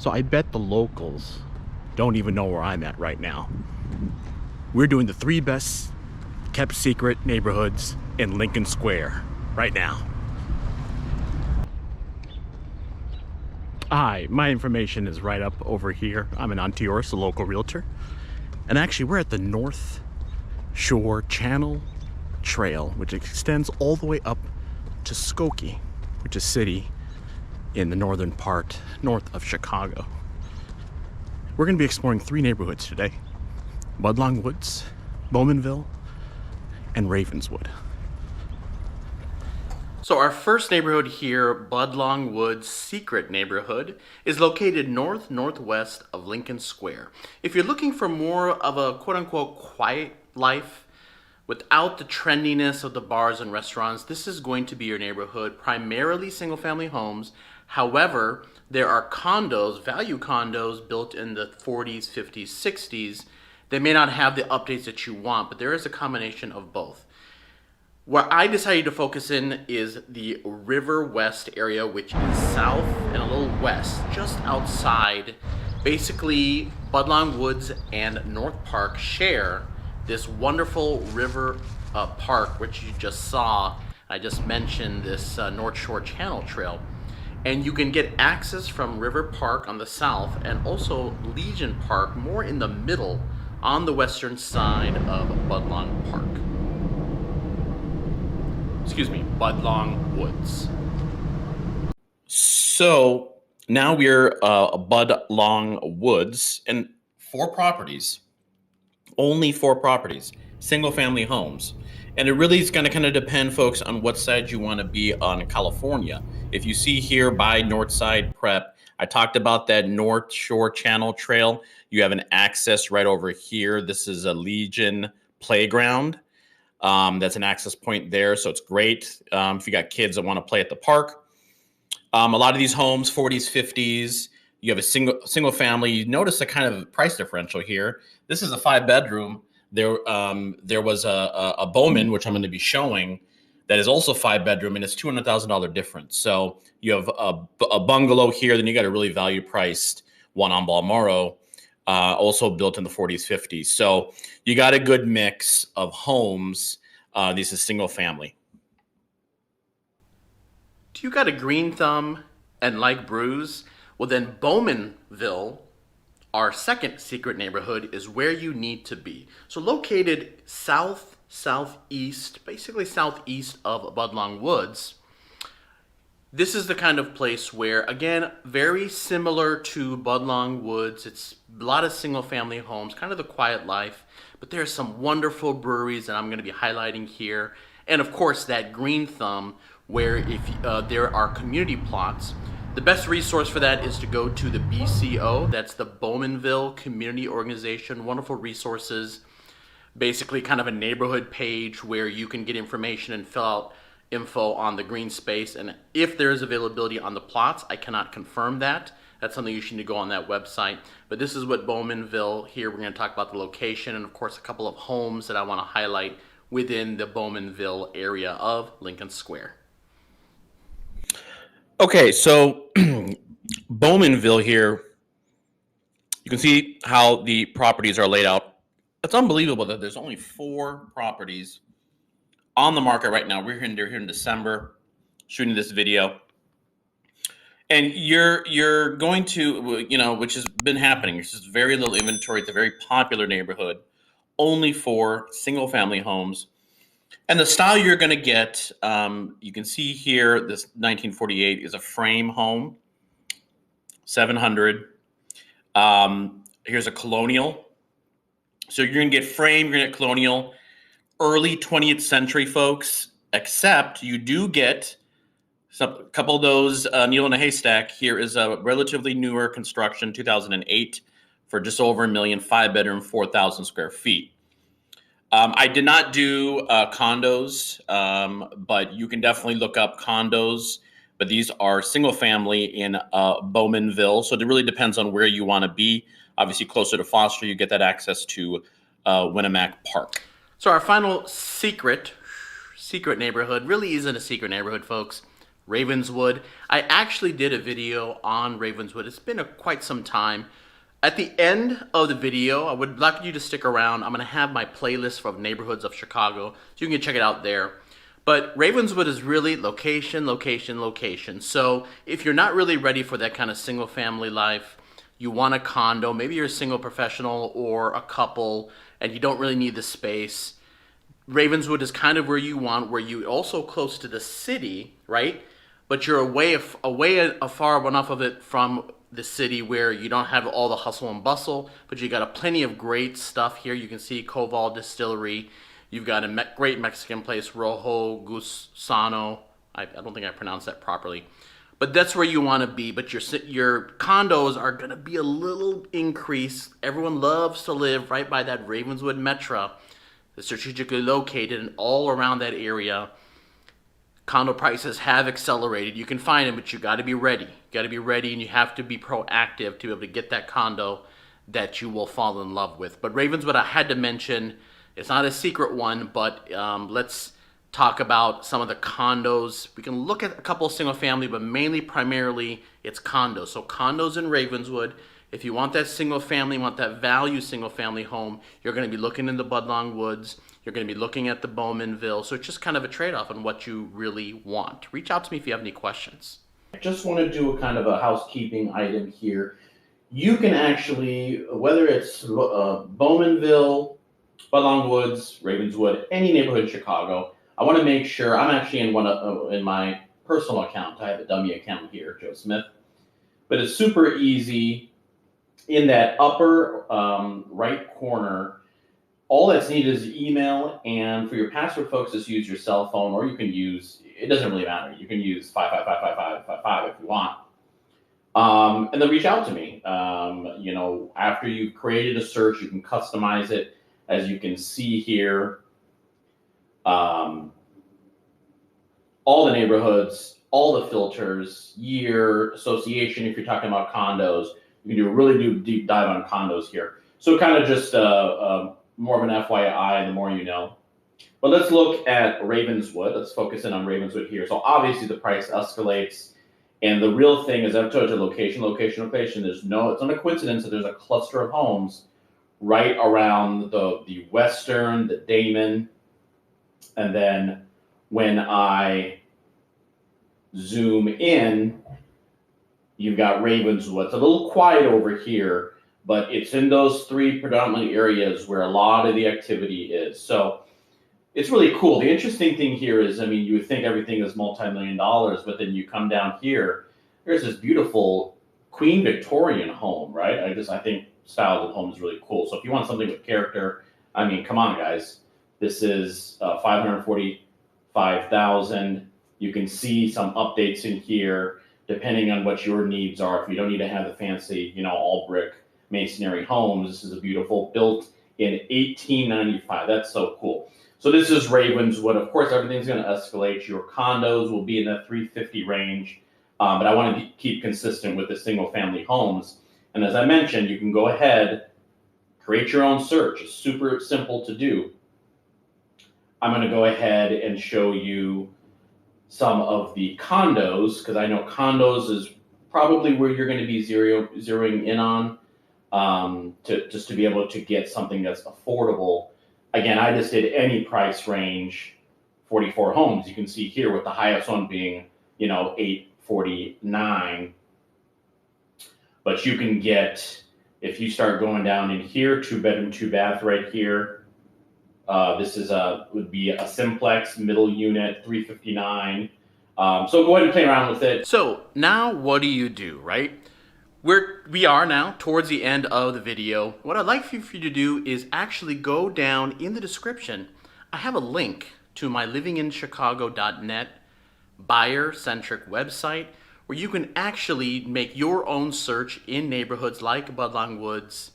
So I bet the locals don't even know where I'm at right now. We're doing the 3 best kept secret neighborhoods in Lincoln Square right now. Hi, my information is right up over here. I'm Anant Deoras, a local realtor. And actually, we're at the North Shore Channel Trail, which extends all the way up to Skokie, which is a city in the northern part, north of Chicago. We're going to be exploring 3 neighborhoods today: Budlong Woods, Bowmanville, and Ravenswood. So our first neighborhood here, Budlong Woods Secret Neighborhood, is located northwest of Lincoln Square. If you're looking for more of a quote-unquote quiet life without the trendiness of the bars and restaurants, this is going to be your neighborhood, primarily single-family homes. However, there are condos, value condos, built in the 40s, 50s, 60s. They may not have the updates that you want, but there is a combination of both. Where I decided to focus in is the River West area, which is south and a little west, just outside. Basically, Budlong Woods and North Park share this wonderful river park, which you just saw. I just mentioned this North Shore Channel Trail. And you can get access from River Park on the south and also Legion Park more in the middle on the western side of Budlong Park. Excuse me, Budlong Woods. So now we're Budlong Woods, and 4 properties, only 4 properties, single family homes. And it really is going to kind of depend, folks, on what side you want to be on California. If you see here by Northside Prep, I talked about that North Shore Channel Trail. You have an access right over here. This is a Legion playground. That's an access point there, so it's great if you got kids that want to play at the park. A lot of these homes, 40s, 50s, you have a single family. You notice a kind of price differential here. This is a 5-bedroom. There was a Bowman, which I'm going to be showing, that is also 5-bedroom, and it's $200,000 difference. So you have a bungalow here, then you got a really value-priced one on Balmoral, also built in the 40s, 50s. So you got a good mix of homes. This is single family. Do you got a green thumb and like brews? Well, then Bowmanville, our second secret neighborhood, is where you need to be. So located southeast, basically southeast of Budlong Woods, this is the kind of place where, again, very similar to Budlong Woods. It's a lot of single family homes, kind of the quiet life, but there are some wonderful breweries that I'm going to be highlighting here. And of course, that green thumb, where if there are community plots. The best resource for that is to go to the BCO. That's the Bowmanville Community Organization. Wonderful resources. Basically kind of a neighborhood page where you can get information and fill out info on the green space. And if there is availability on the plots, I cannot confirm that. That's something you should need to go on that website. But this is what Bowmanville here. We're going to talk about the location and of course a couple of homes that I want to highlight within the Bowmanville area of Lincoln Square. Okay, so Bowmanville here, you can see how the properties are laid out. It's unbelievable that there's only 4 properties on the market right now. We're here in December shooting this video. And you're going to, which has been happening. There's just very little inventory. It's a very popular neighborhood. Only 4 single family homes. And the style you're going to get, you can see here, this 1948 is a frame home, 700. Here's a colonial. So you're going to get frame, you're going to get colonial, early 20th century, folks, except you do get a couple of those needle in a haystack. Here is a relatively newer construction, 2008, for just over $1 million, 5-bedroom, 4,000 square feet. I did not do condos, but you can definitely look up condos. But these are single family in Bowmanville. So it really depends on where you want to be. Obviously, closer to Foster, you get that access to Winnemac Park. So our final secret neighborhood really isn't a secret neighborhood, folks. Ravenswood. I actually did a video on Ravenswood. It's been quite some time. At the end of the video, I would like you to stick around. I'm going to have my playlist of neighborhoods of Chicago, so you can check it out there. But Ravenswood is really location, location, location. So if you're not really ready for that kind of single family life, you want a condo, maybe you're a single professional or a couple, and you don't really need the space, Ravenswood is kind of where you want, where you also close to the city, right? But you're away far enough of it from the city where you don't have all the hustle and bustle, but you got a plenty of great stuff here. You can see Koval Distillery. You've got a great Mexican place, Rojo Gusano. I don't think I pronounced that properly. But that's where you want to be. But your condos are going to be a little increase. Everyone loves to live right by that Ravenswood Metro. It's strategically located and all around that area. Condo prices have accelerated. You can find them, but you got to be ready. You got to be ready, and you have to be proactive to be able to get that condo that you will fall in love with. But Ravenswood, I had to mention, it's not a secret one, but let's talk about some of the condos. We can look at a couple of single family, but mainly, primarily, it's condos. So condos in Ravenswood. If you want that single family, want that value single family home, you're going to be looking in the Budlong Woods. You're going to be looking at the Bowmanville. So it's just kind of a trade-off on what you really want. Reach out to me if you have any questions. I just want to do a kind of a housekeeping item here. You can actually, whether it's Bowmanville, Budlong Woods, Ravenswood, any neighborhood in Chicago, I want to make sure, I'm actually in my personal account. I have a dummy account here, Joe Smith. But it's super easy. In that upper right corner, all that's needed is email, and for your password, folks, just use your cell phone, or you can use, it doesn't really matter, you can use 5555555 if you want. And then reach out to me. After you've created a search, you can customize it. As you can see here, all the neighborhoods, all the filters, year, association, if you're talking about condos. You can do a really deep dive on condos here. So kind of just more of an FYI, the more you know. But let's look at Ravenswood. Let's focus in on Ravenswood here. So obviously the price escalates. And the real thing is, I've told you, location, location, location. It's not a coincidence that there's a cluster of homes right around the Western, the Damon. And then when I zoom in, you've got Ravenswood. It's a little quiet over here, but it's in those three predominant areas where a lot of the activity is. So it's really cool. The interesting thing here is, you would think everything is multi-million dollars, but then you come down here, there's this beautiful Queen Victorian home, right? I think style of the home is really cool. So if you want something with character, come on, guys. This is $545,000. You can see some updates in here, depending on what your needs are. If you don't need to have the fancy, all brick masonry homes, this is a beautiful, built in 1895. That's so cool. So this is Ravenswood. Of course, everything's going to escalate. Your condos will be in that 350 range, but I want to keep consistent with the single family homes. And as I mentioned, you can go ahead, create your own search. It's super simple to do. I'm going to go ahead and show you some of the condos, because I know condos is probably where you're going to be zeroing in on, to be able to get something that's affordable. Again, I just did any price range, 44 homes. You can see here with the highest one being, $849. But you can get, if you start going down in here, 2-bedroom, 2-bath right here. This would be a simplex middle unit, $359. So go ahead and play around with it. So now what do you do, right? We are now towards the end of the video. What I'd like for you to do is actually go down in the description. I have a link to my livinginchicago.net buyer-centric website where you can actually make your own search in neighborhoods like Budlong Woods,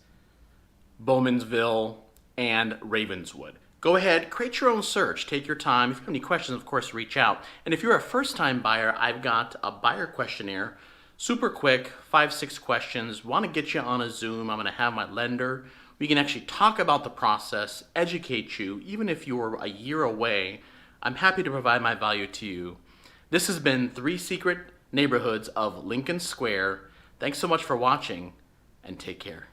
Bowmanville, and Ravenswood. Go ahead, create your own search, take your time. If you have any questions, of course, reach out. And if you're a first-time buyer, I've got a buyer questionnaire, super quick, 5-6 questions. Want to get you on a Zoom. I'm going to have my lender. We can actually talk about the process, educate you, even if you're a year away. I'm happy to provide my value to you. This has been 3 Secret Neighborhoods of Lincoln Square. Thanks so much for watching, and take care.